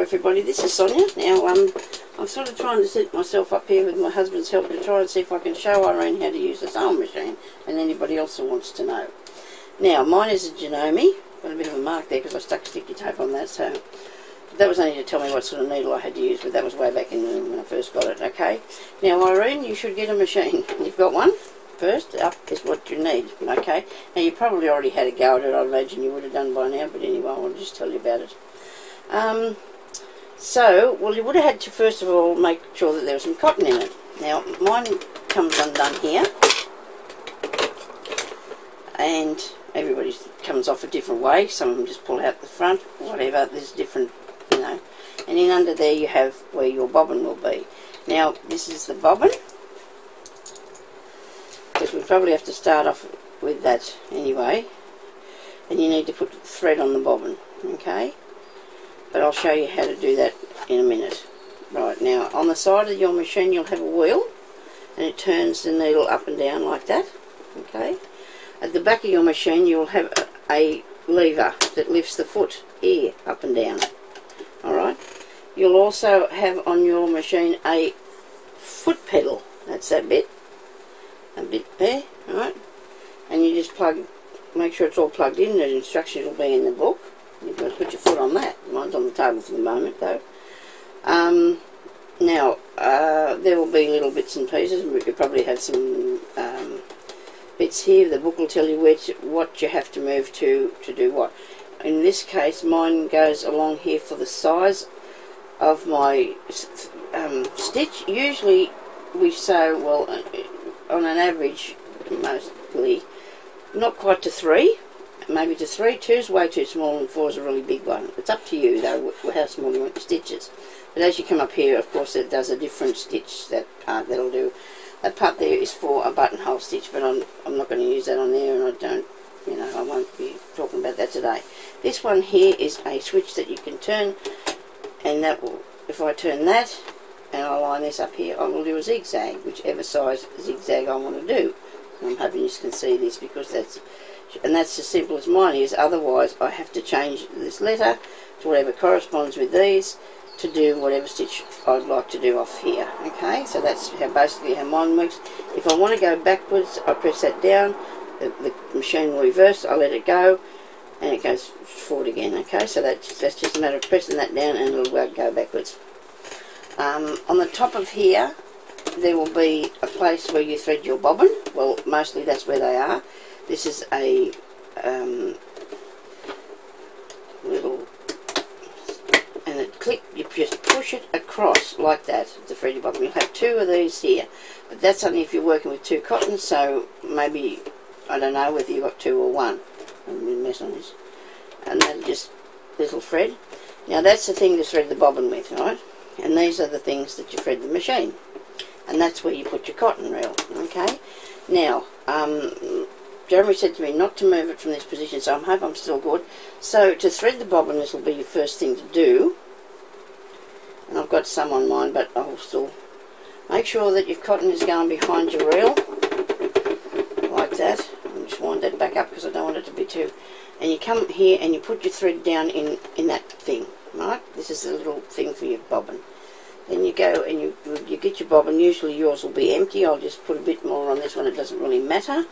everybody, this is Sonia. Now I'm sort of trying to set myself up here with my husband's help to try and see if I can show Irene how to use the sewing machine and anybody else who wants to know. Now mine is a Janome, got a bit of a mark there because I stuck sticky tape on that, so that was only to tell me what sort of needle I had to use, but that was way back in when I first got it. Okay, now Irene, you should get a machine. You've got one. First up is what you need. Okay, now you probably already had a go at it. I imagine you would have done by now, but anyway, I'll just tell you about it. Well, you would have had to first of all make sure that there was some cotton in it. Now mine comes undone here, and everybody's comes off a different way. Some of them just pull out the front, whatever. There's different, you know. And then under there you have where your bobbin will be. Now this is the bobbin, because we probably have to start off with that anyway. And you need to put thread on the bobbin, okay? But I'll show you how to do that in a minute. Right, now on the side of your machine you'll have a wheel, and it turns the needle up and down like that, okay? At the back of your machine you'll have a lever that lifts the foot here up and down. Alright, you'll also have on your machine a foot pedal. That's that bit, a bit there, right? And you just make sure it's all plugged in. The instructions will be in the book. You've got to put your foot on that. Mine's on the table for the moment though. Now there will be little bits and pieces. You'll probably have some bits here. The book will tell you what you have to move to do what. In this case mine goes along here for the size of my stitch. Usually we sew, well, on an average, mostly not quite to 3, maybe to 3. 2 is way too small and 4 is a really big one. It's up to you though how small you want your stitches. But as you come up here, of course, it does a different stitch. That part that'll do. That part there is for a buttonhole stitch, but I'm not going to use that on there, and I don't, you know, I won't be talking about that today. This one here is a switch that you can turn, and that will, if I turn that and I line this up here, I will do a zigzag, whichever size zigzag I want to do. And I'm hoping you can see this, because that's as simple as mine is. Otherwise I have to change this letter to whatever corresponds with these to do whatever stitch I'd like to do off here. Okay, so that's basically how mine works. If I want to go backwards, I press that down, the machine will reverse, I let it go, and it goes forward again. Okay, so that's just a matter of pressing that down and it'll go backwards. On the top of here there will be a place where you thread your bobbin. Well, mostly that's where they are. This is a little, and it you just push it across like that to thread your bobbin. You'll have 2 of these here, but that's only if you're working with 2 cottons, so maybe, I don't know whether you've got 2 or 1. I'm going to mess on this. And then just little thread. Now that's the thing to thread the bobbin with, right? And these are the things that you thread the machine. And that's where you put your cotton reel, okay? Now, Jeremy said to me not to move it from this position, so I hope I'm still good. So to thread the bobbin, this will be your first thing to do. And I've got some on mine, but I'll still make sure that your cotton is going behind your reel, like that. I'll just wind that back up because I don't want it to be too... And you come here and you put your thread down in that thing, right? This is the little thing for your bobbin. Then you go and you get your bobbin. Usually yours will be empty. I'll just put a bit more on this one. It doesn't really matter.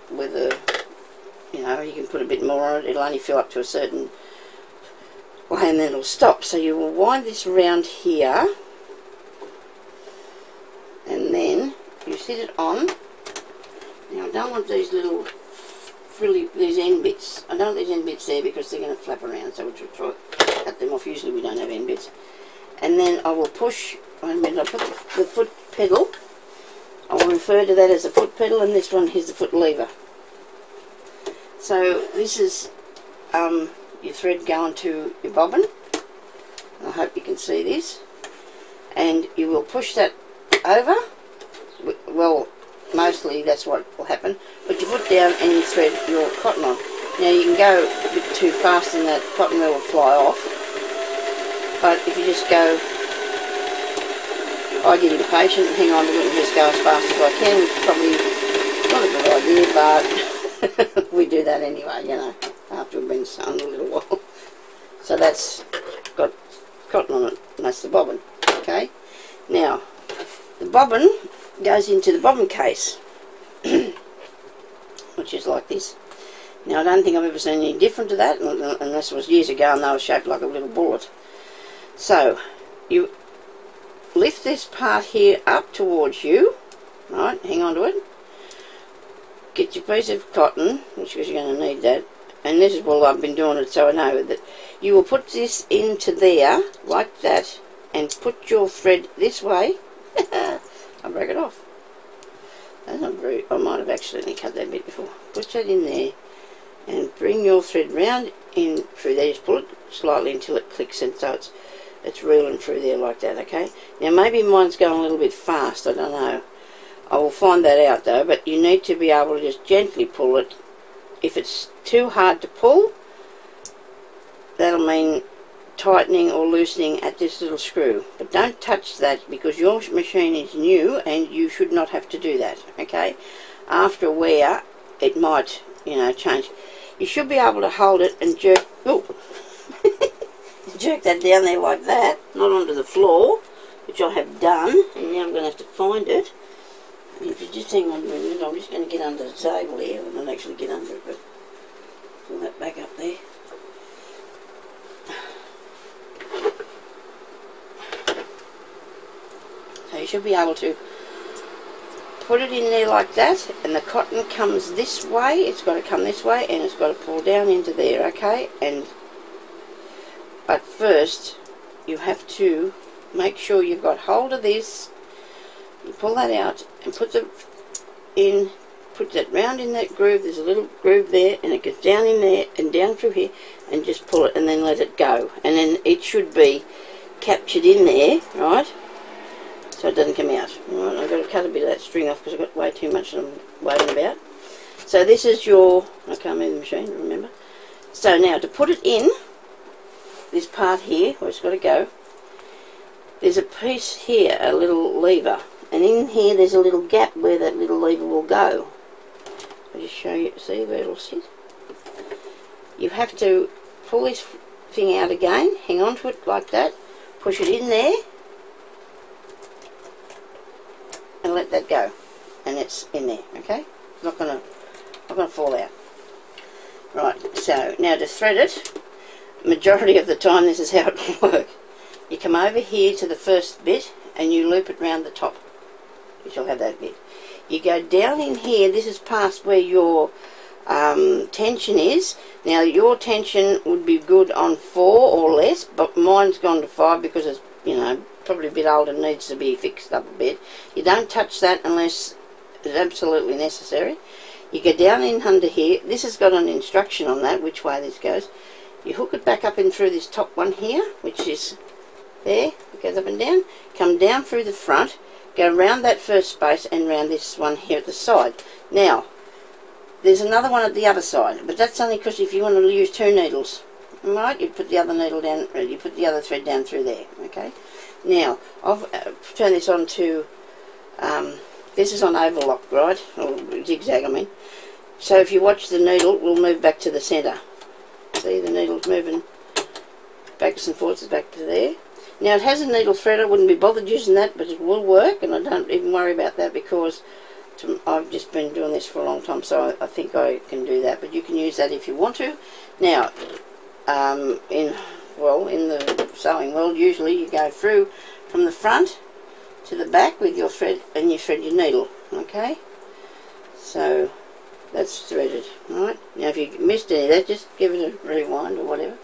Whether, you know, you can put a bit more on it. It'll only fill up to a certain way and then it'll stop. So you will wind this around here, and then you sit it on. Now I don't want these little frilly, these end bits. I don't want these end bits there because they're going to flap around, so we'll try to cut them off. Usually we don't have end bits. And then I will push, wait a minute, I'll put the foot pedal. I will refer to that as a foot pedal, and this one is the foot lever. So this is your thread going to your bobbin. I hope you can see this. And you will push that over. Well, mostly that's what will happen. Put your foot down and you thread your cotton on. Now you can go a bit too fast and that cotton reel will fly off. But if you just go, I get impatient and hang on to it and just go as fast as I can, which is probably not a good idea, but we do that anyway, you know, after we've been sewing a little while. So that's got cotton on it, and that's the bobbin. Okay, now the bobbin goes into the bobbin case, which is like this. Now I don't think I've ever seen anything different to that, unless it was years ago and they were shaped like a little bullet. So you lift this part here up towards you, right, hang on to it, get your piece of cotton, which is you're going to need that, and this is, well, I've been doing it so I know that you will put this into there, like that, and put your thread this way. I'll break it off. That's not very, I might have accidentally cut that bit before. Put that in there, and bring your thread round in through there, just pull it slightly until it clicks, and so it's reeling through there like that, okay? Now maybe mine's going a little bit fast, I don't know. I will find that out though, but you need to be able to just gently pull it. If it's too hard to pull, that'll mean tightening or loosening at this little screw. But don't touch that, because your machine is new and you should not have to do that, okay? After a wear, it might, you know, change. You should be able to hold it and jerk, oh, jerk that down there like that, not onto the floor, which I have done, and now I'm going to have to find it. And if you just hang on a minute, I'm just going to get under the table here. I won't actually get under it, but pull that back up there. So you should be able to put it in there like that, and the cotton comes this way. It's got to come this way, and it's got to pull down into there, okay? But first, you have to make sure you've got hold of this. You pull that out and put that round in that groove. There's a little groove there, and it goes down in there and down through here, and just pull it and then let it go. And then it should be captured in there, right? So it doesn't come out. Right, I've got to cut a bit of that string off because I've got way too much that I'm waiting about. So this is your, I can't move the machine, remember. So now to put it in, this part here, where it's got to go, there's a piece here, a little lever. And in here there's a little gap where that little lever will go. I'll just show you, see where it'll sit. You have to pull this thing out again, hang on to it like that, push it in there, and let that go. And it's in there, okay? It's not gonna fall out. Right, so now to thread it, majority of the time this is how it will work. You come over here to the first bit and you loop it round the top. You shall have that bit. You go down in here, this is past where your tension is. Now your tension would be good on 4 or less, but mine's gone to 5 because it's, you know, probably a bit old and needs to be fixed up a bit. You don't touch that unless it's absolutely necessary. You go down in under here. This has got an instruction on that, which way this goes. You hook it back up in through this top one here, which is there. It goes up and down. Come down through the front. Go around that first space and round this one here at the side. Now, there's another one at the other side, but that's only because if you want to use 2 needles, right, you put the other needle down, you put the other thread down through there, okay? Now, I've turned this on to, this is on overlock, right, or zigzag I mean. So if you watch the needle, we'll move back to the centre. See, the needle's moving backwards and forwards, back to there. Now it has a needle thread, I wouldn't be bothered using that, but it will work, and I don't even worry about that because I've just been doing this for a long time, so I think I can do that, but you can use that if you want to. Now, in the sewing world, usually you go through from the front to the back with your thread, and you thread your needle, okay? So that's threaded, right? Now if you missed any of that, just give it a rewind or whatever.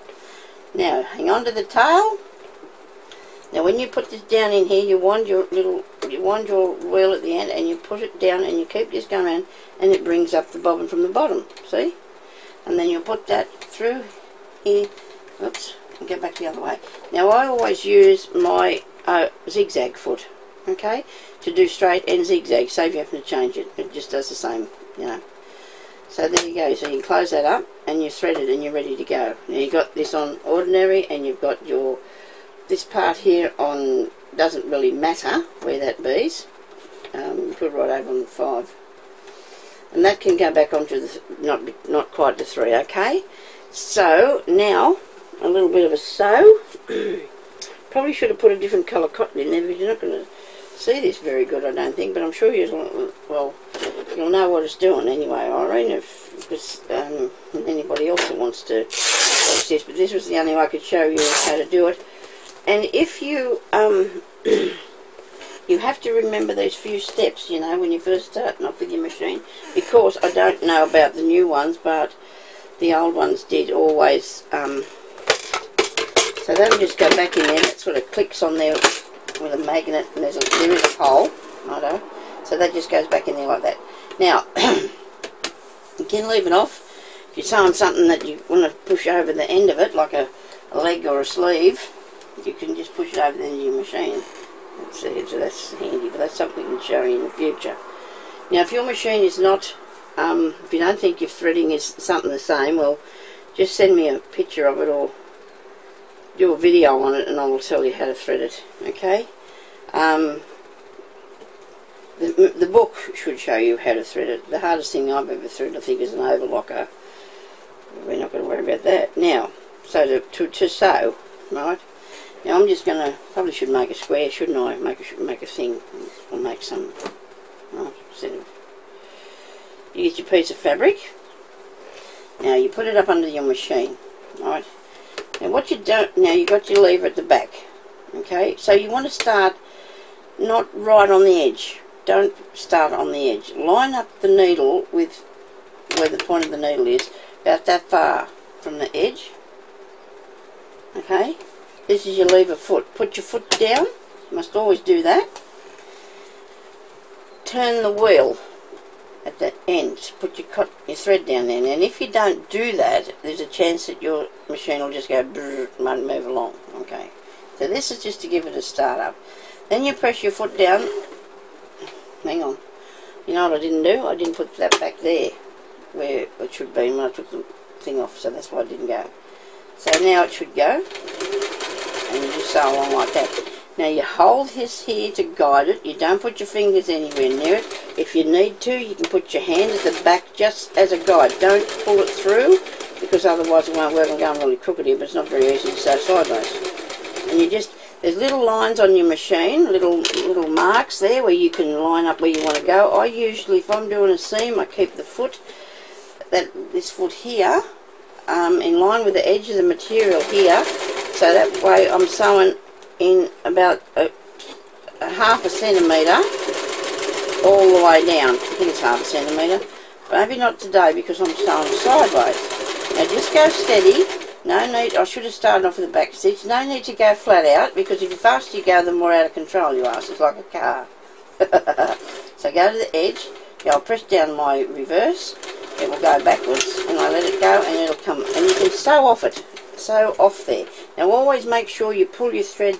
Now hang on to the tail. Now when you put this down in here, you wind your wheel at the end, and you put it down, and you keep this going around, and it brings up the bobbin from the bottom, see? And then you'll put that through here. Oops, I'll get back the other way. Now I always use my zigzag foot, okay, to do straight and zigzag, save you having to change it. It just does the same, you know. So there you go. So you close that up, and you thread it, and you're ready to go. Now you've got this on ordinary, and you've got your this part here on, doesn't really matter where that be's. Put it right over on the 5, and that can go back onto the not quite the 3. Okay. So now a little bit of a sew Probably should have put a different colour cotton in there, but you're not going to see this very good, I don't think. But I'm sure you'll know what it's doing anyway, Irene, if it's anybody else that wants to watch this. But this was the only way I could show you how to do it. And if you you have to remember these few steps, you know, when you first start off with your machine, because I don't know about the new ones, but the old ones did always. So that'll just go back in there. That sort of clicks on there with a magnet, and there is a hole, righto. So that just goes back in there like that. Now, you can leave it off. If you're sewing something that you want to push over the end of it, like a leg or a sleeve, you can just push it over the end of your machine. So that's handy, but that's something we can show you in the future. Now, if your machine is not, if you don't think your threading is something the same, well, just send me a picture of it or do a video on it and I will tell you how to thread it, okay? The book should show you how to thread it. The hardest thing I've ever threaded, I think, is an overlocker. We're not going to worry about that. Now, so to sew, right? Now I'm just going to, probably should make a square, shouldn't I? Make a thing, or make some, right, instead of, you get your piece of fabric. Now you put it up under your machine, right? And what you don't, now you've got your lever at the back, okay? So you want to start not right on the edge. Don't start on the edge. Line up the needle with where the point of the needle is, about that far from the edge, okay? This is your lever foot. Put your foot down, you must always do that. Turn the wheel at the end, put your thread down there, and if you don't do that, there's a chance that your machine will just go brrr, and won't move along, okay? So this is just to give it a start up. Then you press your foot down. Hang on. You know what I didn't do? I didn't put that back there where it should be when I took the thing off, so that's why it didn't go. So now it should go, and you just sew along like that. Now you hold this here to guide it. You don't put your fingers anywhere near it. If you need to, you can put your hand at the back just as a guide. Don't pull it through, because otherwise it won't work. I'm going really crooked here, but it's not very easy to sew sideways. And you just, there's little lines on your machine, little marks there where you can line up where you want to go. I usually, if I'm doing a seam, I keep the foot, this foot here, in line with the edge of the material here, so that way I'm sewing in about a half a centimetre all the way down. I think it's half a centimetre. Maybe not today because I'm sewing sideways. Now just go steady. No need, I should have started off with the back stitch. No need to go flat out, because if the faster you go, the more out of control you are. So it's like a car. So go to the edge. I'll press down my reverse. It will go backwards, and I let it go, and it'll come. And you can sew off it. Sew off there. Now always make sure you pull your thread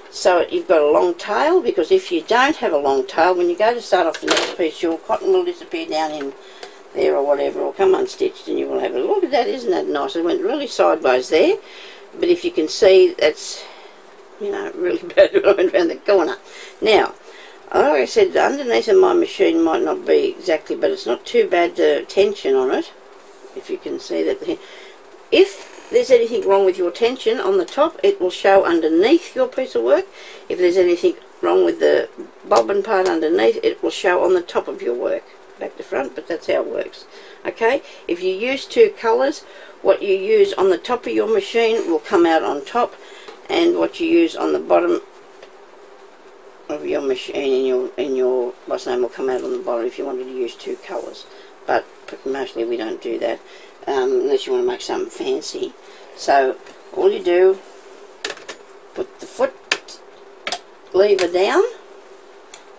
so you've got a long tail, because if you don't have a long tail, when you go to start off the next piece, your cotton will disappear down in there or whatever, or come unstitched, and you will have a look at that. Isn't that nice? It went really sideways there, but if you can see, that's, you know, really bad when I went around the corner. Now, like I said, underneath of my machine might not be exactly, but it's not too bad, the tension on it, if you can see that. If there's anything wrong with your tension on the top, it will show underneath your piece of work. If there's anything wrong with the bobbin part underneath, it will show on the top of your work, back to front, but that's how it works. Okay, if you use two colours, what you use on the top of your machine will come out on top, and what you use on the bottom of your machine in your what's name will come out on the bottom if you wanted to use two colours. But mostly we don't do that, unless you want to make something fancy. So all you do, put the foot lever down,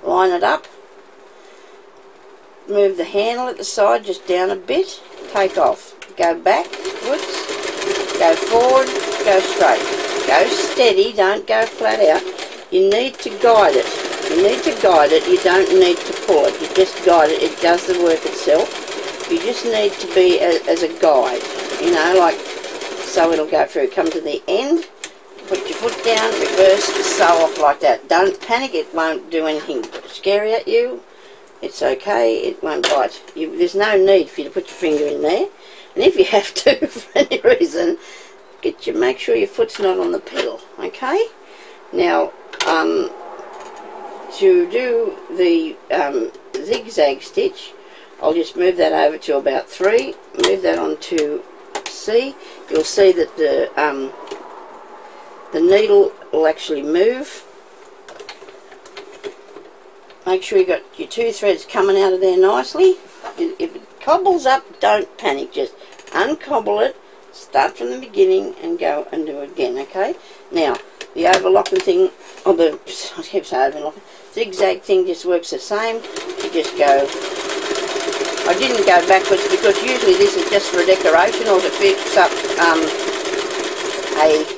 line it up, move the handle at the side just down a bit, take off, go backwards, go forward, go straight, go steady, don't go flat out. You need to guide it. You need to guide it. You don't need to pull it. You just guide it. It does the work itself. You just need to be as a guide, you know, like so it'll go through. Come to the end, put your foot down, reverse, sew off like that. Don't panic. It won't do anything scary at you. It's okay. It won't bite. There's no need for you to put your finger in there. And if you have to, for any reason, make sure your foot's not on the pedal, okay? Now, to do the zigzag stitch, I'll just move that over to about 3, move that on to C. You'll see that the needle will actually move. Make sure you've got your 2 threads coming out of there nicely. If it cobbles up, don't panic, just uncobble it, start from the beginning and go and do it again, okay? Now, the overlocking thing, or the, I keep saying overlocking, zigzag thing just works the same. You just go, I didn't go backwards because usually this is just for decoration or to fix up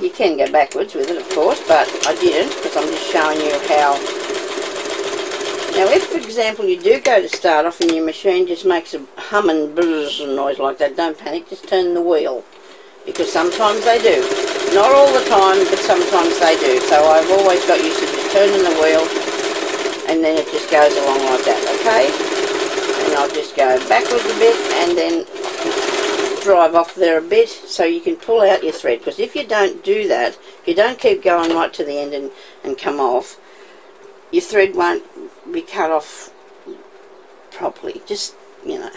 you can go backwards with it of course, but I didn't because I'm just showing you how. Now if for example you do go to start off and your machine just makes a hum and buzz noise like that, don't panic, just turn the wheel, because sometimes they do. Not all the time, but sometimes they do. So I've always got used to just turning the wheel and then it just goes along like that, okay? And I'll just go backwards a bit and then drive off there a bit so you can pull out your thread, because if you don't do that, if you don't keep going right to the end and come off, your thread won't be cut off properly. Just, you know,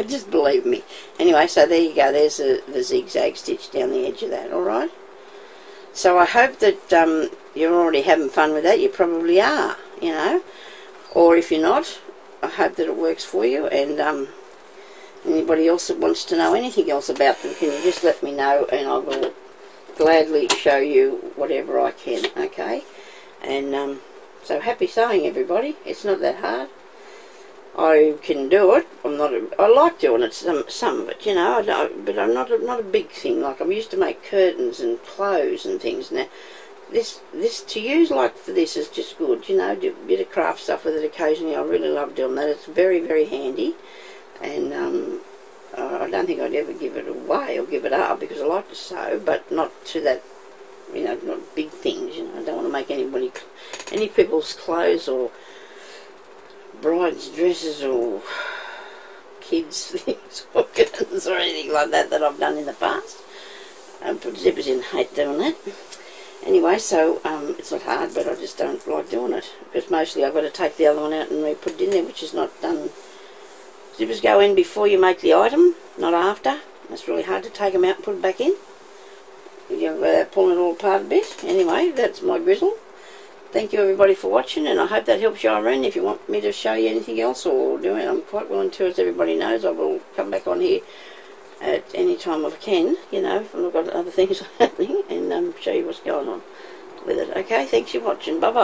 just believe me. Anyway, so there you go, there's the zigzag stitch down the edge of that, alright? So I hope that you're already having fun with that. You probably are, you know, or if you're not, I hope that it works for you. And anybody else that wants to know anything else about them, can you just let me know and I will gladly show you whatever I can, okay? And so happy sewing, everybody. It's not that hard. I can do it. I like doing it, some of it, you know, but I'm not a big thing. Like I'm used to make curtains and clothes and things. Now, this to use like for this is just good, you know. Do a bit of craft stuff with it occasionally. I really love doing that. It's very, very handy. And I don't think I'd ever give it away or give it up because I like to sew, but not to that, you know, not big things, you know. I don't want to make any people's clothes or brides' dresses or kids' things or curtains or anything like that I've done in the past. I put zippers in, hate doing that. Anyway, so it's not hard, but I just don't like doing it because mostly I've got to take the other one out and re-put it in there, which is not done. Zippers go in before you make the item, not after. It's really hard to take them out and put it back in. Without pulling it all apart a bit. Anyway, that's my grizzle. Thank you everybody for watching, and I hope that helps you, Irene. If you want me to show you anything else or do it, I'm quite willing to, as everybody knows. I will come back on here at any time I can, you know, if I've got other things happening, and show you what's going on with it. Okay, thanks for watching. Bye-bye.